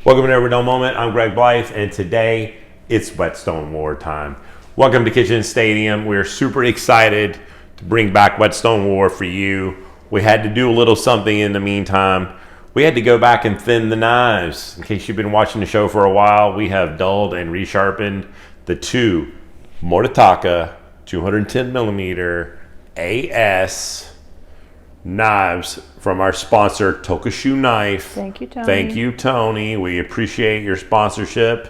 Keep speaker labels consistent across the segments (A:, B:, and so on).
A: Welcome to Every Dull Moment. I'm Greg Blythe, and today it's Whetstone War time. Welcome to Kitchen Stadium. We're super excited to bring back Whetstone War for you. We had to do a little something in the meantime. We had to go back and thin the knives. In case you've been watching the show for a while, we have dulled and resharpened the two Morihei 210 millimeter AS knives from our sponsor, Tokushu Knife.
B: Thank you, Tony.
A: Thank you, Tony. We appreciate your sponsorship.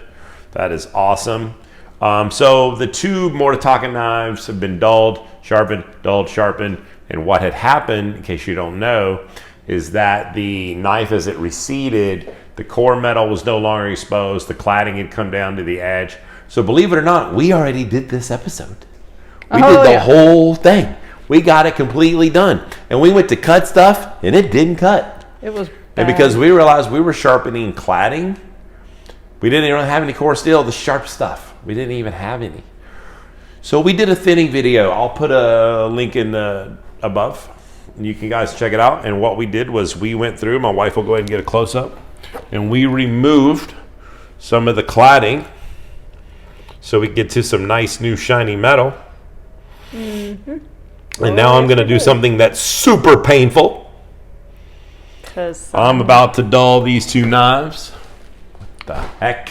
A: That is awesome. So the two Morihei knives have been dulled, sharpened, and what had happened, in case you don't know, is that the knife, as it receded, the core metal was no longer exposed, the cladding had come down to the edge. So believe it or not, we already did this episode. We did the whole thing. We got it completely done. And we went to cut stuff, and it didn't cut.
B: It was bad.
A: And because we realized we were sharpening cladding, we didn't even have any core steel, the sharp stuff. We didn't even have any. So we did a thinning video. I'll put a link in the above. You can guys check it out. And what we did was we went through, my wife will go ahead and get a close-up, and we removed some of the cladding so we get to some nice new shiny metal. Mm-hmm. And now I'm going to do something that's super painful.
B: Because
A: I'm about to dull these two knives. What the heck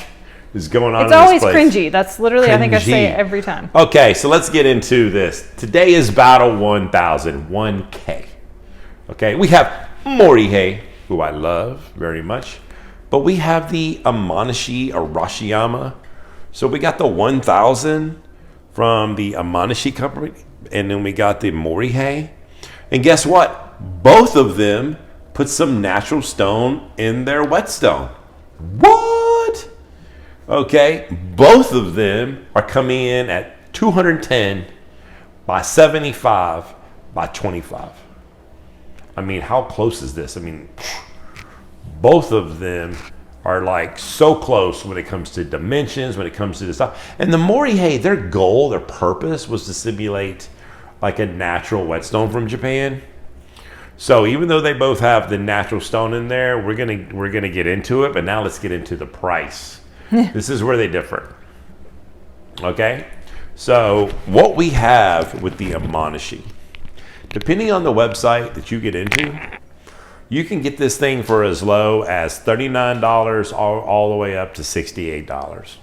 A: is going on in
B: it's
A: this
B: always
A: place?
B: cringy. That's literally, I think I say it every time.
A: Okay, so let's get into this. Today is Battle 1000, 1K. Okay, we have Morihei, who I love very much. But we have the Imanishi Arashiyama. So we got the 1000 from the Imanishi company. And then we got the Morihei. And guess what? Both of them put some natural stone in their whetstone. What? Okay, both of them are coming in at 210 by 75 by 25. I mean, how close is this? I mean, both of them are like so close when it comes to dimensions, when it comes to this stuff. And the Morihei, their goal, their purpose was to simulate like a natural whetstone from Japan. So even though they both have the natural stone in there, we're gonna get into it. But now let's get into the price. This is where they differ. Okay, so what we have with the Imanishi, depending on the website that you get into, you can get this thing for as low as $39 all the way up to $68.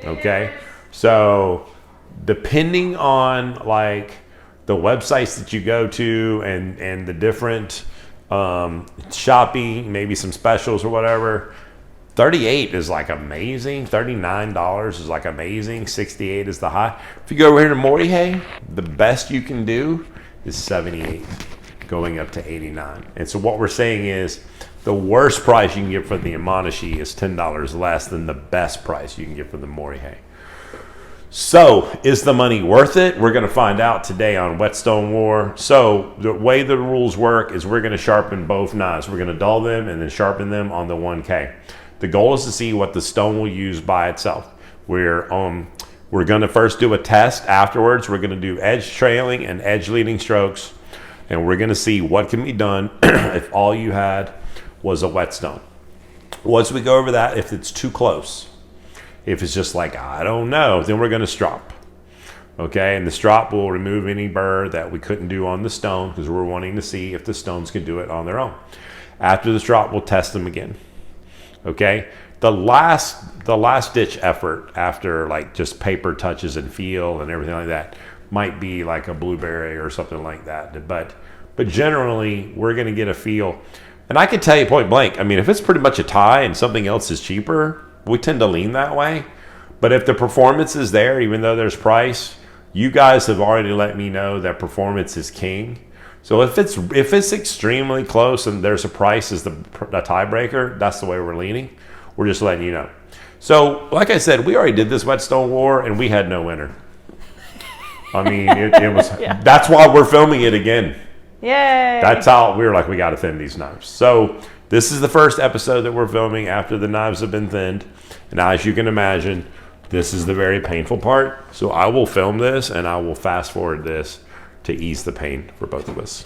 A: Okay, so depending on like the websites that you go to and the different shopping, maybe some specials or whatever, $38 is like amazing. $39 is like amazing. $68 is the high. If you go over here to Morihei, the best you can do is $78, going up to $89. And so what we're saying is the worst price you can get for the Imanishi is $10 less than the best price you can get for the Morihei. So, is the money worth it? We're going to find out today on Whetstone War. So, the way the rules work is we're going to sharpen both knives. We're going to dull them and then sharpen them on the 1K. The goal is to see what the stone will use by itself. We're going to first do a test. Afterwards, we're going to do edge trailing and edge leading strokes. And we're going to see what can be done if all you had was a whetstone. Once we go over that, if it's too close, if it's just like, I don't know, then we're going to strop. Okay, and the strop will remove any burr that we couldn't do on the stone because we're wanting to see if the stones can do it on their own. After the strop, we'll test them again. Okay, the last ditch effort after like just paper touches and feel and everything like that might be like a blueberry or something like that. But generally, we're going to get a feel. And I can tell you point blank, I mean, if it's pretty much a tie and something else is cheaper, we tend to lean that way. But if the performance is there, even though there's price, you guys have already let me know that performance is king. So if it's extremely close and there's a price as the tiebreaker, that's the way we're leaning. We're just letting you know. So like I said, we already did this Whetstone War and we had no winner. I mean, it was. Yeah. That's why we're filming it again.
B: Yay!
A: That's how we were like, we got to thin these knives. So this is the first episode that we're filming after the knives have been thinned. And as you can imagine, this is the very painful part. So I will film this and I will fast forward this to ease the pain for both of us.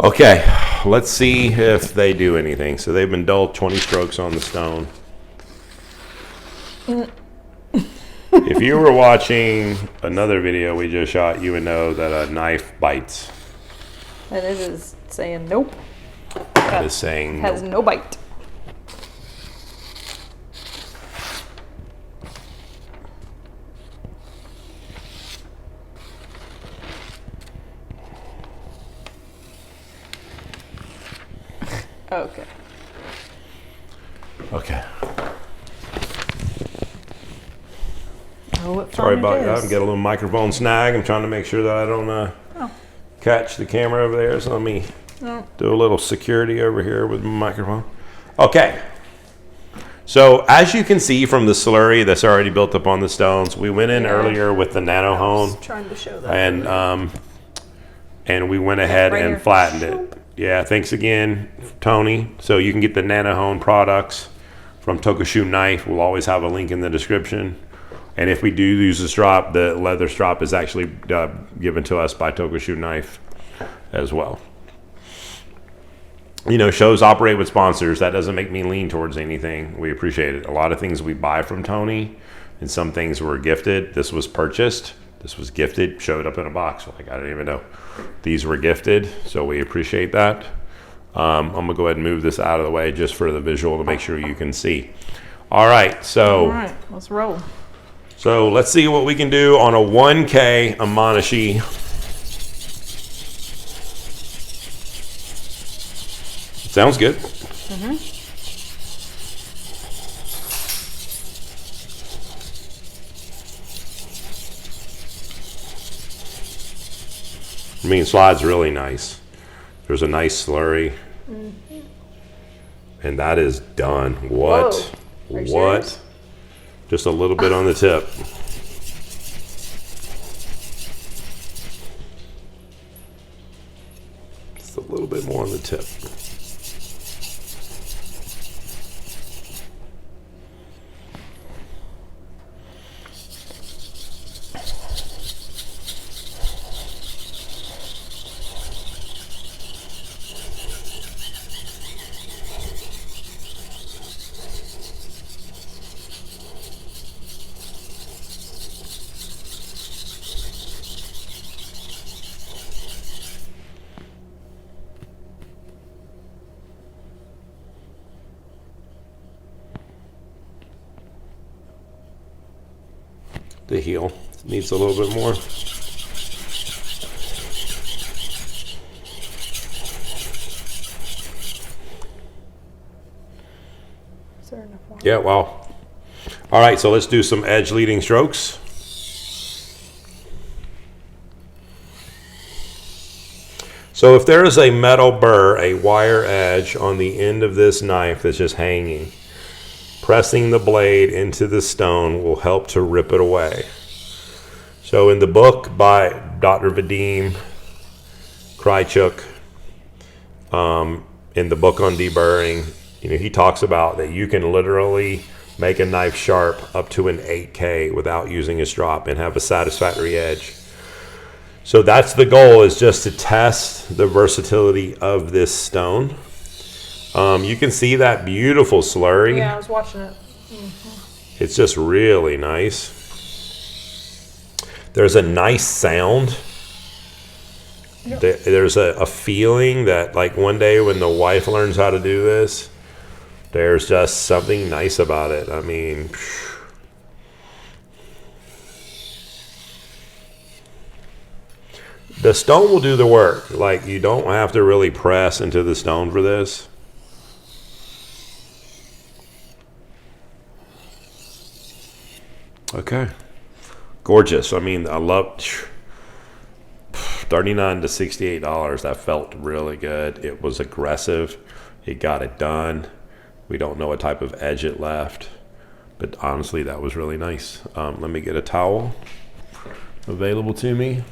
A: Okay, let's see if they do anything. So they've been dulled 20 strokes on the stone. If you were watching another video we just shot, you would know that a knife bites.
B: And it is saying nope.
A: That is saying
B: has
A: nope.
B: no bite. Okay.
A: Okay.
B: Oh, what
A: Sorry
B: fun
A: about
B: it
A: that.
B: is.
A: I'm getting a little microphone snag. I'm trying to make sure that I don't catch the camera over there. So let me do a little security over here with my microphone. Okay. So as you can see from the slurry that's already built up on the stones, we went in earlier with the nano hone.
B: Trying to show that.
A: And we went ahead
B: right
A: and
B: here.
A: flattened it. Yeah, thanks again, Tony. So you can get the Nanohone products from Tokushu Knife. We'll always have a link in the description. And if we do use a strop, the leather strop is actually given to us by Tokushu Knife as well. You know, shows operate with sponsors. That doesn't make me lean towards anything. We appreciate it. A lot of things we buy from Tony, and some things were gifted. This was purchased. This was gifted, showed up in a box. Like, I didn't even know. These were gifted, so we appreciate that. I'm going to go ahead and move this out of the way just for the visual to make sure you can see. All right,
B: All right, let's roll.
A: So let's see what we can do on a 1K Imanishi. Sounds good. I mean, slide's really nice. There's a nice slurry. And that is done. What?
B: Whoa. Are you
A: What?
B: serious?
A: Just a little bit on the tip. Just a little bit more on the tip. The heel needs a little bit more.
B: Is there enough water?
A: Yeah, wow. All right, so let's do some edge leading strokes. So if there is a metal burr, a wire edge on the end of this knife that's just hanging, pressing the blade into the stone will help to rip it away. So in the book by Dr. Vadim Krychuk, in the book on deburring, you know, he talks about that you can literally make a knife sharp up to an 8K without using a strop and have a satisfactory edge. So that's the goal, is just to test the versatility of this stone. You can see that beautiful slurry.
B: Yeah, I was watching it.
A: It's just really nice. There's a nice sound.
B: Yep.
A: There's a feeling that, like, one day when the wife learns how to do this, there's just something nice about it. I mean, the stone will do the work. Like, you don't have to really press into the stone for this. Okay. Gorgeous. I mean, I love $39 to $68. That felt really good. It was aggressive. It got it done. We don't know what type of edge it left, but honestly, that was really nice. Let me get a towel available to me.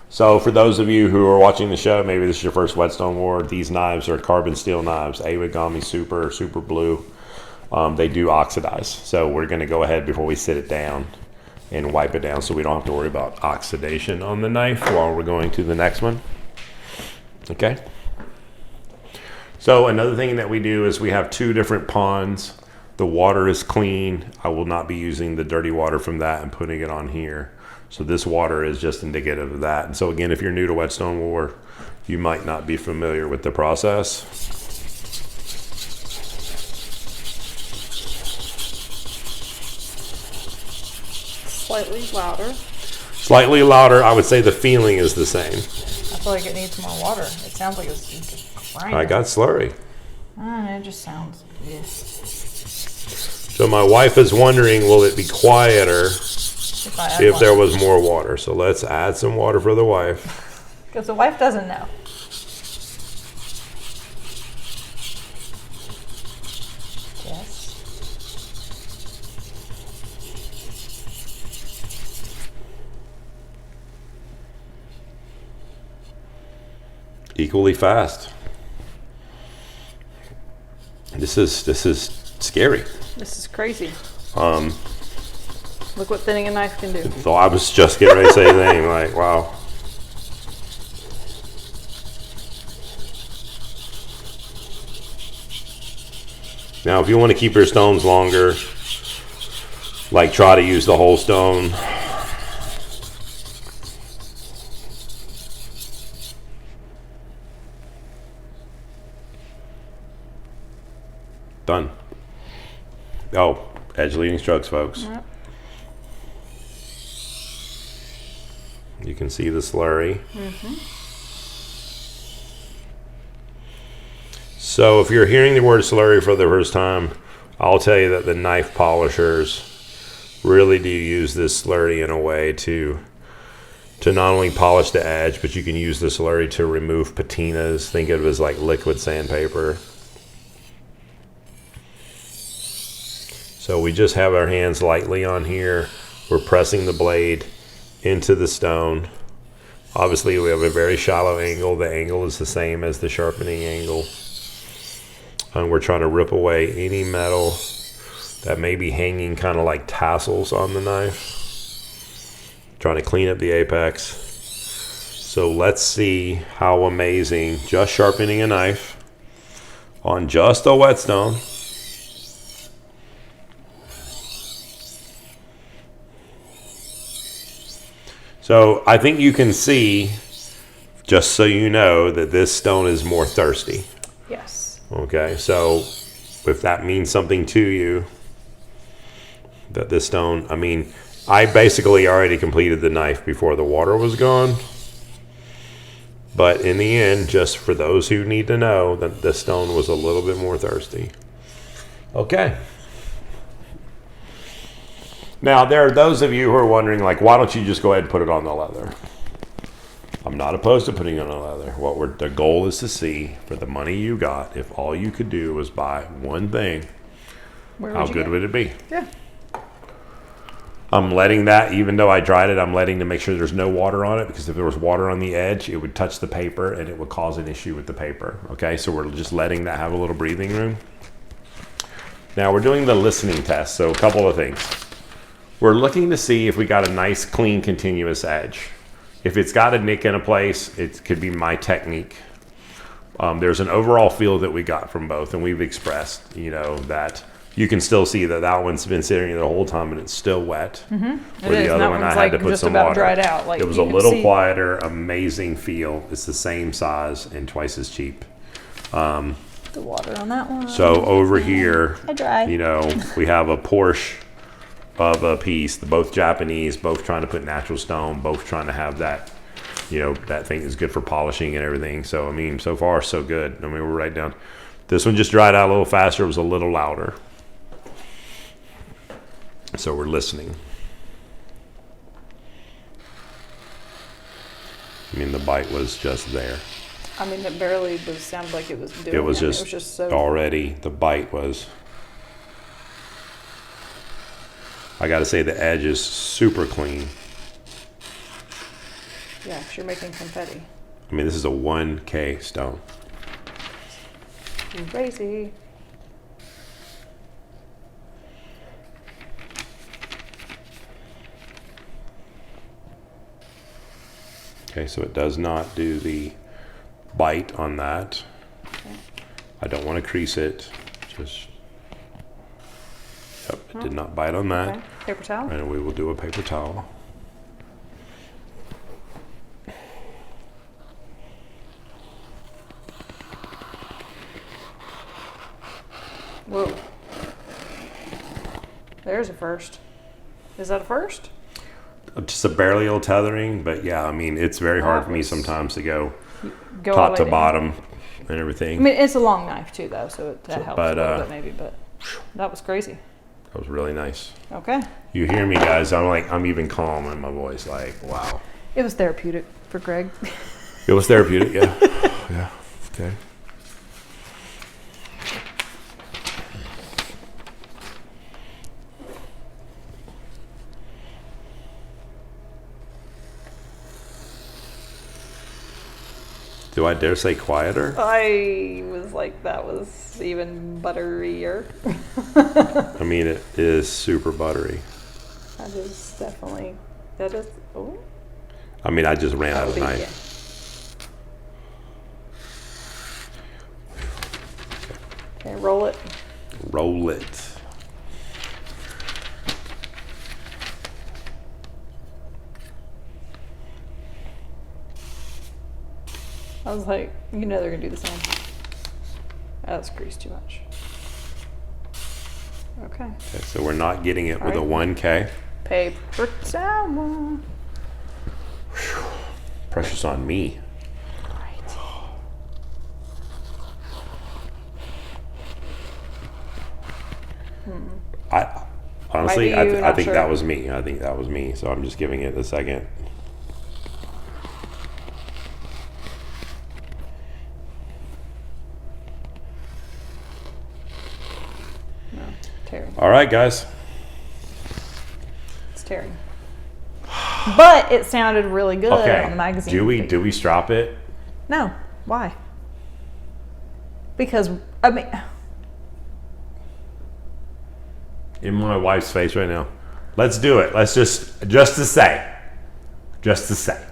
A: So for those of you who are watching the show, maybe this is your first Whetstone War, these knives are carbon steel knives, Awagami Super Blue. They do oxidize. So we're going to go ahead before we sit it down and wipe it down so we don't have to worry about oxidation on the knife while we're going to the next one. Okay. So another thing that we do is we have 2 different ponds. The water is clean. I will not be using the dirty water from that and putting it on here. So this water is just indicative of that. And so again, if you're new to whetstone war, you might not be familiar with the process.
B: Slightly louder.
A: Slightly louder. I would say the feeling is the same.
B: I feel like it needs more water. It sounds like it's just crying.
A: I got slurry.
B: It just sounds. Yeah.
A: So my wife is wondering, will it be quieter if there was more water? So let's add some water for the wife.
B: Because the wife doesn't know. Yes.
A: Equally fast. This is scary.
B: This is crazy. Look what thinning a knife can do.
A: So I was just getting ready to say the name, like, wow. Now, if you want to keep your stones longer, like try to use the whole stone. Done. Oh, edge leading strokes, folks.
B: Yep.
A: You can see the slurry. So if you're hearing the word slurry for the first time, I'll tell you that the knife polishers really do use this slurry in a way to not only polish the edge, but you can use the slurry to remove patinas. Think of it as like liquid sandpaper. So we just have our hands lightly on here. We're pressing the blade into the stone. Obviously we have a very shallow angle. The angle is the same as the sharpening angle. And we're trying to rip away any metal that may be hanging kind of like tassels on the knife. Trying to clean up the apex. So let's see how amazing just sharpening a knife on just a whetstone So I think you can see, just so you know, that this stone is more thirsty.
B: Yes.
A: Okay, so if that means something to you, that this stone, I mean, I basically already completed the knife before the water was gone. But in the end, just for those who need to know, that the stone was a little bit more thirsty. Okay. Now, there are those of you who are wondering, like, why don't you just go ahead and put it on the leather? I'm not opposed to putting it on the leather. The goal is to see, for the money you got, if all you could do was buy one thing, how good would it be?
B: Yeah.
A: I'm letting that, even though I dried it, I'm letting to make sure there's no water on it, because if there was water on the edge, it would touch the paper and it would cause an issue with the paper. Okay, so we're just letting that have a little breathing room. Now we're doing the listening test, so a couple of things. We're looking to see if we got a nice, clean, continuous edge. If it's got a nick in a place, it could be my technique. There's an overall feel that we got from both, and we've expressed, that you can still see that one's been sitting there the whole time and it's still wet.
B: Mm-hmm.
A: Where the other one I had to put some water.
B: Dried out.
A: It was a little quieter, amazing feel. It's the same size and twice as cheap.
B: The water on that one.
A: So over here,
B: dry.
A: We have a Porsche of a piece, both Japanese, both trying to put natural stone, both trying to have that, that thing is good for polishing and everything. So, so far, so good. We're right down. This one just dried out a little faster. It was a little louder. So we're listening. The bite was just there.
B: It barely sounded like it was doing
A: it. Was just
B: so
A: already, the bite was, I got to say, the edge is super clean.
B: Yeah, you're making confetti.
A: This is a 1K stone.
B: Crazy.
A: Okay, so it does not do the bite on that.
B: Okay.
A: I don't want to crease it. Just, yep, it did not bite on that.
B: Okay. Paper towel.
A: And we will do a paper towel.
B: Whoa. There's a first. Is that a first?
A: Just a barely little tethering, but yeah, I mean, it's very hard for me sometimes to go top
B: all the
A: to
B: way down.
A: bottom and everything.
B: I mean, it's a long knife too, though, so that helps
A: but,
B: a little bit maybe. But that was crazy.
A: That was really nice.
B: Okay.
A: You hear me, guys? I'm even calm in my voice. Like, wow.
B: It was therapeutic for Greg.
A: It was therapeutic. Yeah. Yeah. Okay. Do I dare say quieter?
B: I was like, that was even butterier.
A: I mean, it is super buttery.
B: That is, oh.
A: I mean, I just ran out of
B: Yeah.
A: knife.
B: Okay, roll it.
A: Roll it.
B: I was like, you know they're gonna do the same. That's greased too much. Okay.
A: Okay, so we're not getting it with a
B: All
A: 1K.
B: Paper towel.
A: Pressure's on me.
B: Right.
A: I honestly,
B: Might be you,
A: I
B: not
A: think
B: sure.
A: that was me. I think that was me. So I'm just giving it a second.
B: No, tearing.
A: All right, guys.
B: It's tearing. But it sounded really good
A: Okay.
B: on the magazine.
A: Do we strop it?
B: No. Why? Because I mean,
A: In my wife's face right now. Let's do it. Let's just to say. Just to say.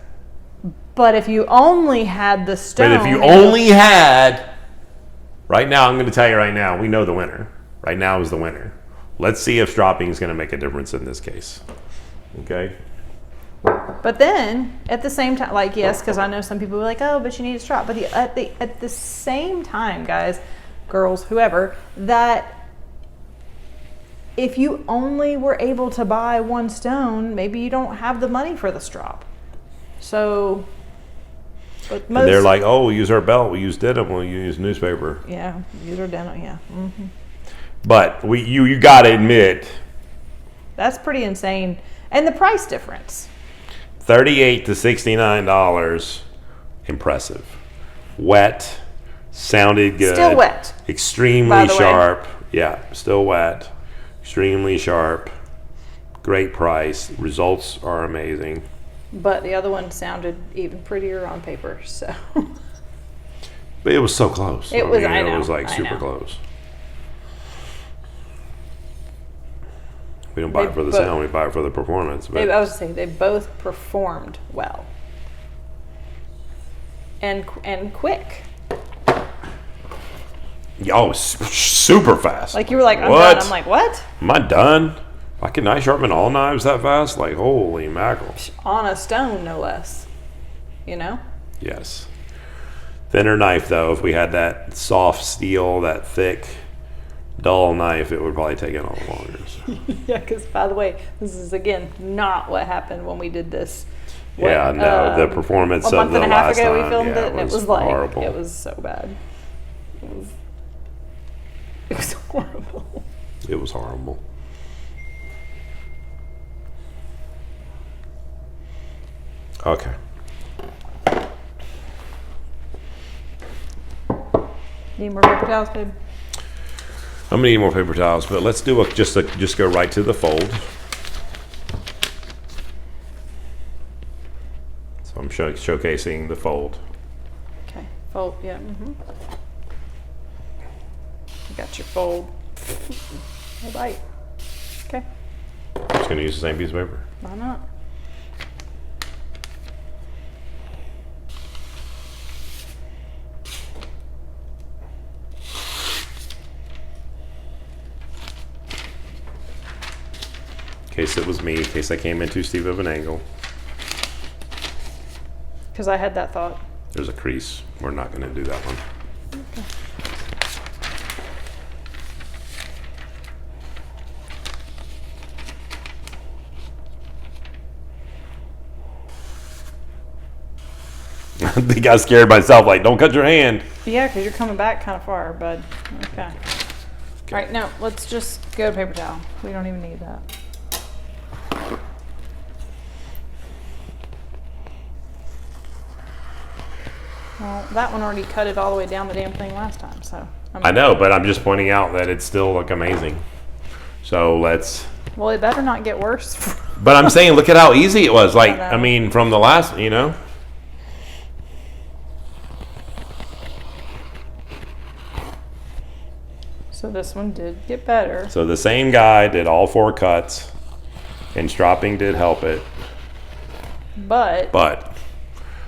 B: but if you only had the stone,
A: But if you only had, right now, I'm going to tell you right now, we know the winner. Right now is the winner. Let's see if stropping is going to make a difference in this case. Okay?
B: But then at the same time, like, yes, because I know some people are like, oh, but you need to strop. But at the same time, guys, girls, whoever, that if you only were able to buy one stone, maybe you don't have the money for the strop. So, but most,
A: And they're like, oh, we'll use our belt, we'll use denim, we'll use newspaper.
B: yeah, use our denim, yeah. Mm-hmm.
A: But you got to admit,
B: That's pretty insane. And the price difference.
A: $38 to $69, impressive. Wet, sounded good.
B: Still wet, by
A: Extremely
B: the way.
A: sharp. Yeah, still wet. Extremely sharp. Great price. Results are amazing.
B: but the other one sounded even prettier on paper, so.
A: But it was so close.
B: It was, I
A: It
B: know,
A: was like
B: I
A: super
B: know.
A: close. We don't buy
B: They
A: it for the
B: both-
A: sound, we buy it for the performance. But
B: I was saying they both performed well. And quick.
A: oh, super fast.
B: Like you were like, I'm
A: What?
B: done. I'm like, what?
A: Am I done? I can knife sharpen all knives that fast? Like, holy mackerel.
B: On a stone, no less. You know?
A: Yes. Thinner knife, though. If we had that soft steel, that thick, dull knife, it would probably take it a little longer. So.
B: Yeah, because by the way, this is again not what happened when we did this.
A: Yeah, no, the performance
B: a
A: of
B: month
A: the
B: and a half
A: last
B: ago
A: time,
B: we filmed
A: yeah,
B: it, and it was like
A: horrible.
B: it was so bad. It was horrible.
A: It was horrible. Okay.
B: Need more paper towels, babe?
A: I'm gonna need more paper towels, but let's do just go right to the fold. So I'm showcasing the fold.
B: Okay, fold. Yeah. Mm-hmm. You got your fold. No bite. Okay.
A: Just gonna use the same piece of paper.
B: Why not?
A: case it was me, in case I came in too steep of an angle.
B: Because I had that thought.
A: There's a crease. We're not going to do that one. I think I scared myself, like, don't cut your hand.
B: Yeah, because you're coming back kind of far, bud. Okay. All right, no, let's just go to paper towel. We don't even need that. Well, that one already cut it all the way down the damn thing last time, so.
A: I know, but I'm just pointing out that it still look amazing. So let's.
B: Well, it better not get worse.
A: But I'm saying, look at how easy it was. Like, I mean, from the last, you know.
B: So this one did get better.
A: So the same guy did all 4 cuts, and stropping did help it.
B: But.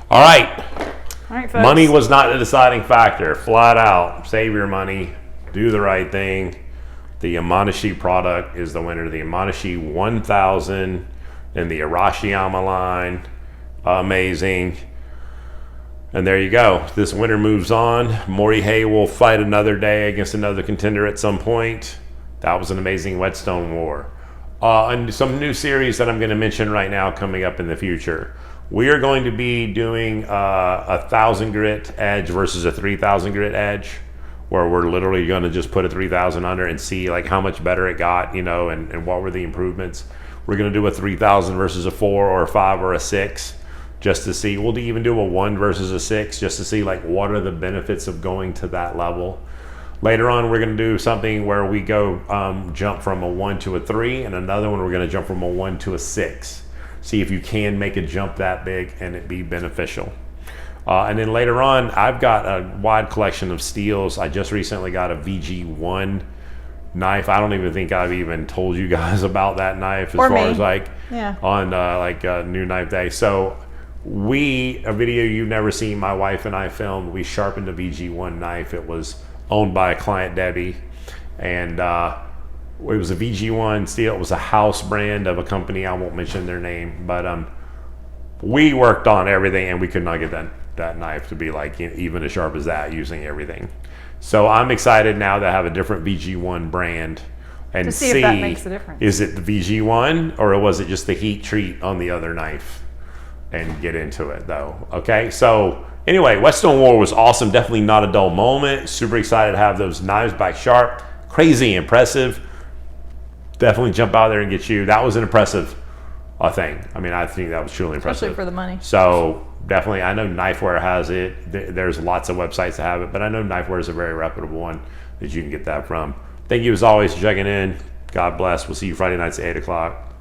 A: All right.
B: All right, folks.
A: Money was not the deciding factor. Flat out, save your money, do the right thing. The Imanishi product is the winner. The Imanishi 1000 in the Arashiyama line. Amazing. And there you go. This winner moves on. Morihei will fight another day against another contender at some point. That was an amazing Whetstone war. And some new series that I'm going to mention right now coming up in the future. We are going to be doing a 1,000 grit edge versus a 3,000 grit edge, where we're literally going to just put a 3,000 under and see like how much better it got, you know, and what were the improvements. We're going to do a 3,000 versus a 4 or a 5 or a 6 just to see. We'll even do a 1 versus a 6 just to see like what are the benefits of going to that level. Later on, we're going to do something where we go jump from a 1 to a 3, and another one we're going to jump from a 1 to a 6. See if you can make a jump that big and it be beneficial. And then later on, I've got a wide collection of steels. I just recently got a VG1 knife. I don't even think I've even told you guys about that knife as far as like on New Knife Day. So a video you've never seen, my wife and I filmed, we sharpened a VG1 knife. It was owned by a client, Debbie, and it was a VG1 steel. It was a house brand of a company. I won't mention their name, but we worked on everything, and we could not get that knife to be like even as sharp as that using everything. So I'm excited now to have a different VG1 brand and
B: to see if that makes a difference.
A: Is it the VG1 or was it just the heat treat on the other knife? And get into it though. Okay, so anyway, Whetstone War was awesome. Definitely not a dull moment. Super excited to have those knives back sharp. Crazy impressive. Definitely jump out there and get you. That was an impressive thing. I mean, I think that was truly impressive.
B: Especially for the money.
A: So definitely, I know Knifeware has it. There's lots of websites that have it, but I know Knifeware is a very reputable one that you can get that from. Thank you as always for checking in. God bless. We'll see you Friday nights at 8 o'clock.